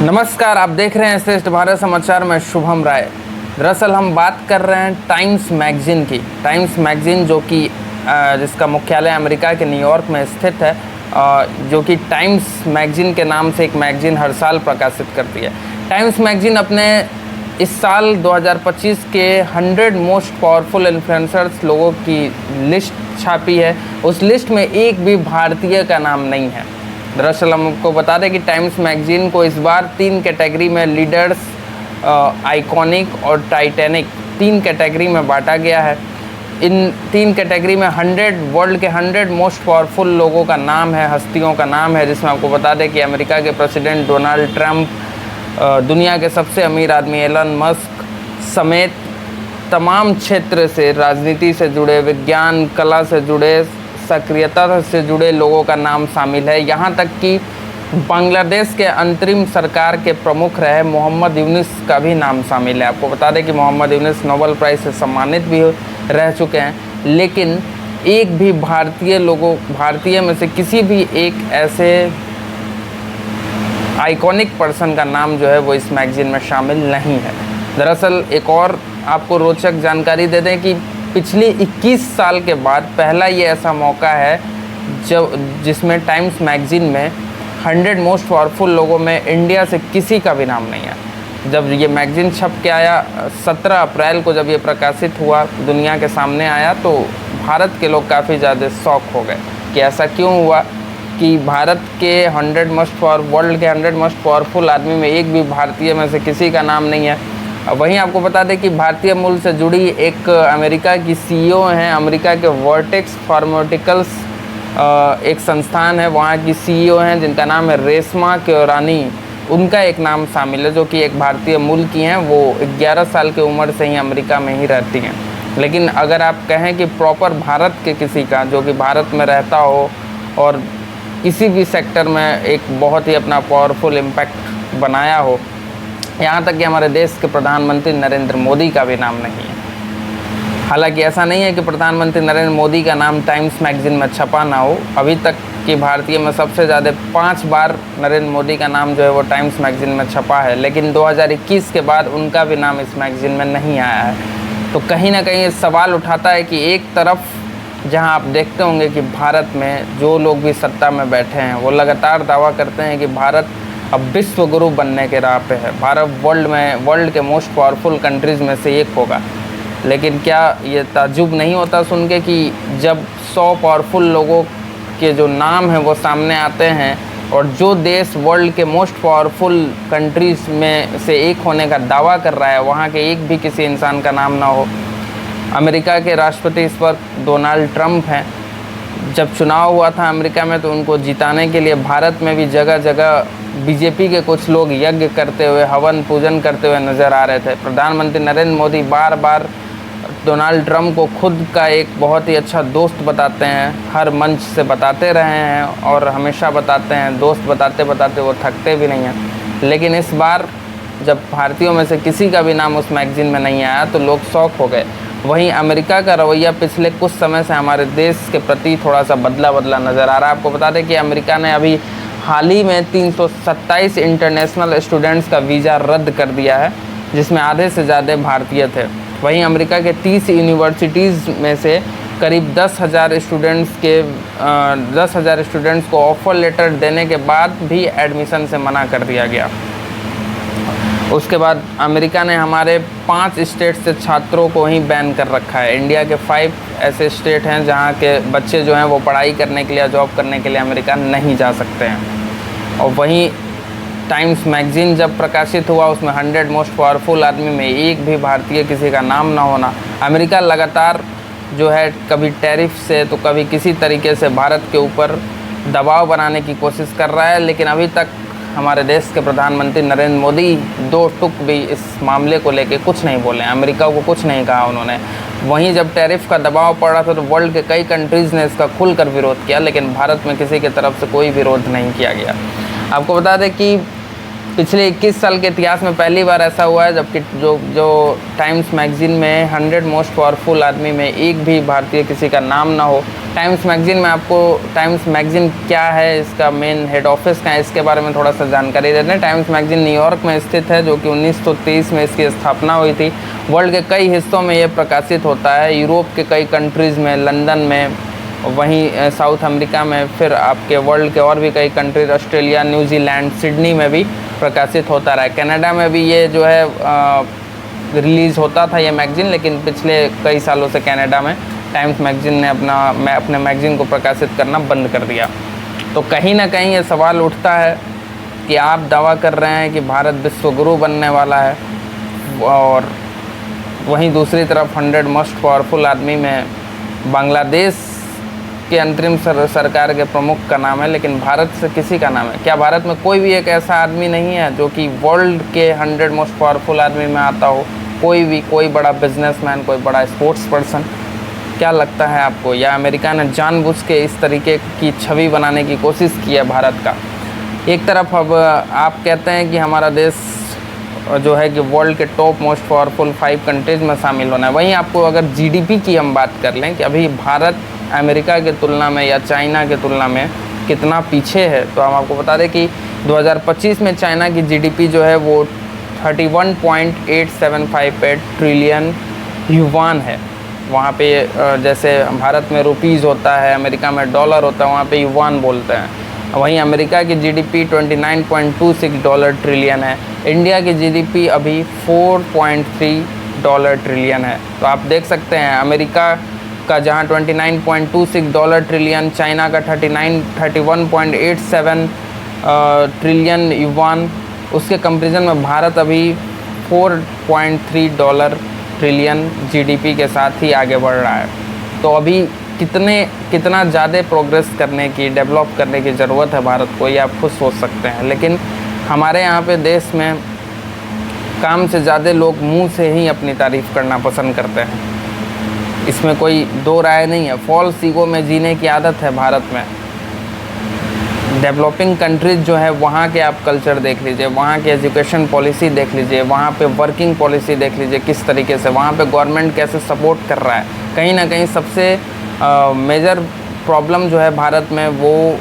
नमस्कार, आप देख रहे हैं श्रेष्ठ भारत समाचार में शुभम राय। दरअसल हम बात कर रहे हैं टाइम्स मैगज़ीन की। टाइम्स मैगज़ीन जो कि जिसका मुख्यालय अमेरिका के न्यूयॉर्क में स्थित है, जो कि टाइम्स मैगज़ीन के नाम से एक मैगज़ीन हर साल प्रकाशित करती है। टाइम्स मैगज़ीन अपने इस साल 2025 के 100 मोस्ट पावरफुल इन्फ्लुएंसर्स लोगों की लिस्ट छापी है। उस लिस्ट में एक भी भारतीय का नाम नहीं है। दरअसल हम आपको बता दें कि टाइम्स मैगज़ीन को इस बार 3 कैटेगरी में लीडर्स, आइकॉनिक और टाइटैनिक 3 कैटेगरी में बांटा गया है। इन 3 कैटेगरी में वर्ल्ड के 100 मोस्ट पावरफुल लोगों का नाम है, हस्तियों का नाम है, जिसमें आपको बता दें कि अमेरिका के प्रेसिडेंट डोनाल्ड ट्रंप, दुनिया के सबसे अमीर आदमी एलन मस्क समेत तमाम क्षेत्र से, राजनीति से जुड़े, विज्ञान कला से जुड़े, सक्रियता से जुड़े लोगों का नाम शामिल है। यहाँ तक कि बांग्लादेश के अंतरिम सरकार के प्रमुख रहे मोहम्मद यूनुस का भी नाम शामिल है। आपको बता दें कि मोहम्मद यूनुस नोबेल प्राइज़ से सम्मानित भी रह चुके हैं, लेकिन एक भी भारतीय में से किसी भी एक ऐसे आइकॉनिक पर्सन का नाम जो है वो इस मैगज़ीन में शामिल नहीं है। दरअसल एक और आपको रोचक जानकारी दे दें कि पिछले 21 साल के बाद पहला ये ऐसा मौका है जिसमें टाइम्स मैगज़ीन में 100 मोस्ट पावरफुल लोगों में इंडिया से किसी का भी नाम नहीं है। जब ये मैगज़ीन छप के आया 17 अप्रैल को, जब ये प्रकाशित हुआ, दुनिया के सामने आया, तो भारत के लोग काफ़ी ज़्यादा शॉक हो गए कि ऐसा क्यों हुआ कि भारत के वर्ल्ड के 100 मोस्ट पावरफुल आदमी में एक भी भारतीय में से किसी का नाम नहीं है। वहीं आपको बता दें कि भारतीय मूल से जुड़ी एक अमेरिका की सीईओ हैं, अमेरिका के वर्टेक्स फार्मास्यूटिकल्स एक संस्थान है, वहाँ की सीईओ हैं जिनका नाम है रेशमा केरानी। उनका एक नाम शामिल है, जो कि एक भारतीय मूल की हैं। वो 11 साल की उम्र से ही अमेरिका में ही रहती हैं। लेकिन अगर आप कहें कि प्रॉपर भारत के किसी का, जो कि भारत में रहता हो और किसी भी सेक्टर में एक बहुत ही अपना पावरफुल इम्पैक्ट बनाया हो, यहाँ तक कि हमारे देश के प्रधानमंत्री नरेंद्र मोदी का भी नाम नहीं है। हालांकि ऐसा नहीं है कि प्रधानमंत्री नरेंद्र मोदी का नाम टाइम्स मैगज़ीन में छपा ना हो। अभी तक की भारतीय में सबसे ज़्यादा 5 बार नरेंद्र मोदी का नाम जो है वो टाइम्स मैगज़ीन में छपा है, लेकिन 2021 के बाद उनका भी नाम इस मैगज़ीन में नहीं आया है। तो कहीं ना कहीं सवाल उठाता है कि एक तरफ जहाँ आप देखते होंगे कि भारत में जो लोग भी सत्ता में बैठे हैं वो लगातार दावा करते हैं कि भारत अब विश्व गुरु बनने के राह पे है, भारत वर्ल्ड के मोस्ट पावरफुल कंट्रीज़ में से एक होगा। लेकिन क्या ये ताज्जुब नहीं होता सुन के कि जब 100 पावरफुल लोगों के जो नाम हैं वो सामने आते हैं और जो देश वर्ल्ड के मोस्ट पावरफुल कंट्रीज़ में से एक होने का दावा कर रहा है, वहाँ के एक भी किसी इंसान का नाम ना हो। अमेरिका के राष्ट्रपति इस वक्त डोनाल्ड ट्रंप हैं। जब चुनाव हुआ था अमेरिका में, तो उनको जिताने के लिए भारत में भी जगह जगह बीजेपी के कुछ लोग यज्ञ करते हुए, हवन पूजन करते हुए नज़र आ रहे थे। प्रधानमंत्री नरेंद्र मोदी बार बार डोनाल्ड ट्रंप को खुद का एक बहुत ही अच्छा दोस्त बताते हैं, हर मंच से बताते रहे हैं और हमेशा बताते हैं। दोस्त बताते बताते वो थकते भी नहीं हैं। लेकिन इस बार जब भारतीयों में से किसी का भी नाम उस मैगज़ीन में नहीं आया तो लोग शॉक हो गए। वहीं अमेरिका का रवैया पिछले कुछ समय से हमारे देश के प्रति थोड़ा सा बदला नज़र आ रहा है। आपको बता दें कि अमेरिका ने अभी हाल ही में 327 इंटरनेशनल स्टूडेंट्स का वीज़ा रद्द कर दिया है, जिसमें आधे से ज़्यादा भारतीय थे। वहीं अमेरिका के 30 यूनिवर्सिटीज़ में से करीब 10,000 स्टूडेंट्स को ऑफ़र लेटर देने के बाद भी एडमिशन से मना कर दिया गया। उसके बाद अमेरिका ने हमारे 5 स्टेट से छात्रों को ही बैन कर रखा है। इंडिया के 5 ऐसे स्टेट हैं जहां के बच्चे जो हैं वो पढ़ाई करने के लिए, जॉब करने के लिए अमेरिका नहीं जा सकते हैं। और वहीं टाइम्स मैगज़ीन जब प्रकाशित हुआ, उसमें 100 मोस्ट पावरफुल आदमी में एक भी भारतीय किसी का नाम ना होना। अमेरिका लगातार जो है कभी टैरिफ से तो कभी किसी तरीके से भारत के ऊपर दबाव बनाने की कोशिश कर रहा है, लेकिन अभी तक हमारे देश के प्रधानमंत्री नरेंद्र मोदी 2 टुक भी इस मामले को लेके कुछ नहीं बोले, अमेरिका को कुछ नहीं कहा उन्होंने। वहीं जब टैरिफ का दबाव पड़ रहा था तो वर्ल्ड के कई कंट्रीज़ ने इसका खुलकर विरोध किया, लेकिन भारत में किसी की तरफ से कोई विरोध नहीं किया गया। आपको बता दें कि पिछले 21 साल के इतिहास में पहली बार ऐसा हुआ है जबकि जो टाइम्स मैगज़ीन में 100 मोस्ट पावरफुल आदमी में एक भी भारतीय किसी का नाम ना हो। टाइम्स मैगज़ीन में आपको टाइम्स मैगज़ीन क्या है, इसका मेन हेड ऑफिस कहाँ है, इसके बारे में थोड़ा सा जानकारी देते हैं। टाइम्स मैगज़ीन न्यूयॉर्क में स्थित है, जो कि 1923 में इसकी स्थापना हुई थी। वर्ल्ड के कई हिस्सों में ये प्रकाशित होता है, यूरोप के कई कंट्रीज़ में, लंदन में, वहीं साउथ अमेरिका में, फिर आपके वर्ल्ड के और भी कई कंट्रीज, ऑस्ट्रेलिया, न्यूजीलैंड, सिडनी में भी प्रकाशित होता रहा है। कनाडा में भी ये जो है रिलीज़ होता था ये मैगज़ीन, लेकिन पिछले कई सालों से कनाडा में टाइम्स मैगज़ीन ने अपने मैगज़ीन को प्रकाशित करना बंद कर दिया। तो कहीं ना कहीं ये सवाल उठता है कि आप दावा कर रहे हैं कि भारत विश्व गुरु बनने वाला है, और वहीं दूसरी तरफ 100 मोस्ट पावरफुल आदमी में बांग्लादेश के अंतरिम सरकार के प्रमुख का नाम है, लेकिन भारत से किसी का नाम है? क्या भारत में कोई भी एक ऐसा आदमी नहीं है जो कि वर्ल्ड के 100 मोस्ट पावरफुल आदमी में आता हो? कोई बड़ा बिजनेसमैन, कोई बड़ा स्पोर्ट्स पर्सन? क्या लगता है आपको? या अमेरिका ने जानबूझ के इस तरीके की छवि बनाने की कोशिश की है भारत का? एक तरफ अब आप कहते हैं कि हमारा देश जो है कि वर्ल्ड के टॉप मोस्ट पावरफुल 5 कंट्रीज़ में शामिल होना है, वहीं आपको अगर जीडीपी की हम बात कर लें कि अभी भारत अमेरिका के तुलना में या चाइना के तुलना में कितना पीछे है, तो हम आपको बता दें कि 2025 में चाइना की जीडीपी जो है वो 31.8758 ट्रिलियन युवान है। वहाँ पे जैसे भारत में रुपीज़ होता है, अमेरिका में डॉलर होता है, वहाँ पे युवान बोलते हैं। वहीं अमेरिका की जीडीपी 29.26 डॉलर ट्रिलियन है। इंडिया की जीडीपी अभी 4.3 डॉलर ट्रिलियन है। तो आप देख सकते हैं अमेरिका का जहां 29.26 डॉलर ट्रिलियन, चाइना का 31.87 ट्रिलियन युवान, उसके कंपैरिजन में भारत अभी 4.3 डॉलर ट्रिलियन जीडीपी के साथ ही आगे बढ़ रहा है। तो अभी कितना ज़्यादा प्रोग्रेस करने की, डेवलप करने की ज़रूरत है भारत को, ये आप खुद सोच सकते हैं। लेकिन हमारे यहाँ पे देश में काम से ज़्यादा लोग मुंह से ही अपनी तारीफ़ करना पसंद करते हैं, इसमें कोई दो राय नहीं है। फॉल्स ईगो में जीने की आदत है भारत में। डेवलपिंग कंट्रीज़ जो है वहाँ के आप कल्चर देख लीजिए, वहाँ की एजुकेशन पॉलिसी देख लीजिए, वहाँ पे वर्किंग पॉलिसी देख लीजिए किस तरीके से, वहाँ पे गवर्नमेंट कैसे सपोर्ट कर रहा है। कहीं ना कहीं सबसे मेजर प्रॉब्लम जो है भारत में वो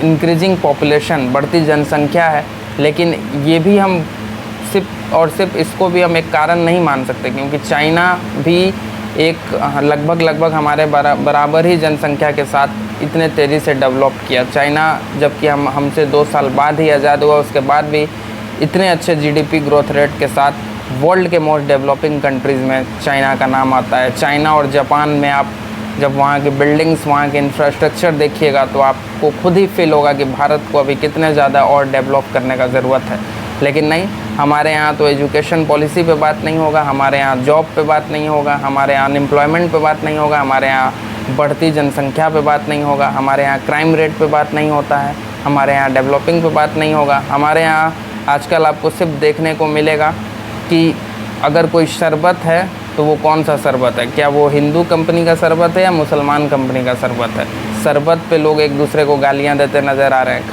इंक्रीजिंग पॉपुलेशन, बढ़ती जनसंख्या है। लेकिन ये भी हम सिर्फ इसको भी हम एक कारण नहीं मान सकते, क्योंकि चाइना भी एक लगभग हमारे बराबर ही जनसंख्या के साथ इतने तेज़ी से डेवलप किया। चाइना जबकि हमसे 2 साल बाद ही आज़ाद हुआ, उसके बाद भी इतने अच्छे जीडीपी ग्रोथ रेट के साथ वर्ल्ड के मोस्ट डेवलपिंग कंट्रीज़ में चाइना का नाम आता है। चाइना और जापान में आप जब वहाँ की बिल्डिंग्स, वहाँ के इंफ्रास्ट्रक्चर देखिएगा तो आपको खुद ही फील होगा कि भारत को अभी कितने ज़्यादा और डेवलप करने का ज़रूरत है। लेकिन नहीं, हमारे यहाँ तो एजुकेशन पॉलिसी पे बात नहीं होगा, हमारे यहाँ जॉब पे बात नहीं होगा, हमारे यहाँ अनएम्प्लॉयमेंट पे बात नहीं होगा, हमारे यहाँ बढ़ती जनसंख्या पे बात नहीं होगा, हमारे यहाँ क्राइम रेट पे बात नहीं होता है, हमारे यहाँ डेवलपिंग पे बात नहीं होगा। हमारे यहाँ आजकल आपको सिर्फ देखने को मिलेगा कि अगर कोई शरबत है तो वो कौन सा शरबत है, क्या वो हिंदू कंपनी का शरबत है या मुसलमान कंपनी का शरबत है। शरबत पे लोग एक दूसरे को गालियाँ देते नज़र आ रहे हैं,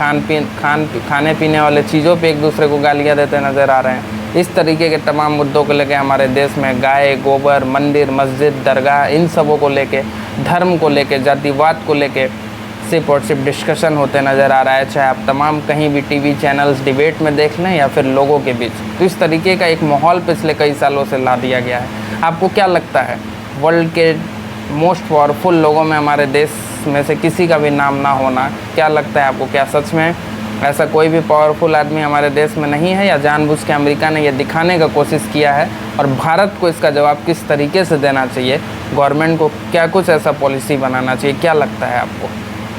खाने पीने वाले चीज़ों पे एक दूसरे को गालियाँ देते नज़र आ रहे हैं। इस तरीके के तमाम मुद्दों को लेके हमारे देश में गाय, गोबर, मंदिर, मस्जिद, दरगाह, इन सबों को लेके, धर्म को लेके, जातिवाद को लेके सिर्फ और सिर्फ डिस्कशन होते नज़र आ रहा है। चाहे आप तमाम कहीं भी टीवी चैनल्स डिबेट में देख लें या फिर लोगों के बीच, तो इस तरीके का एक माहौल पिछले कई सालों से ला दिया गया है। आपको क्या लगता है, वर्ल्ड के मोस्ट पावरफुल लोगों में हमारे देश में से किसी का भी नाम ना होना, क्या लगता है आपको? क्या सच में ऐसा कोई भी पावरफुल आदमी हमारे देश में नहीं है, या जानबूझ के अमेरिका ने यह दिखाने का कोशिश किया है? और भारत को इसका जवाब किस तरीके से देना चाहिए? गवर्नमेंट को क्या कुछ ऐसा पॉलिसी बनाना चाहिए? क्या लगता है आपको?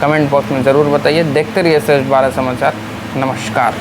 कमेंट बॉक्स में ज़रूर बताइए। देखते रहिए श्रेष्ठ भारत समाचार। नमस्कार।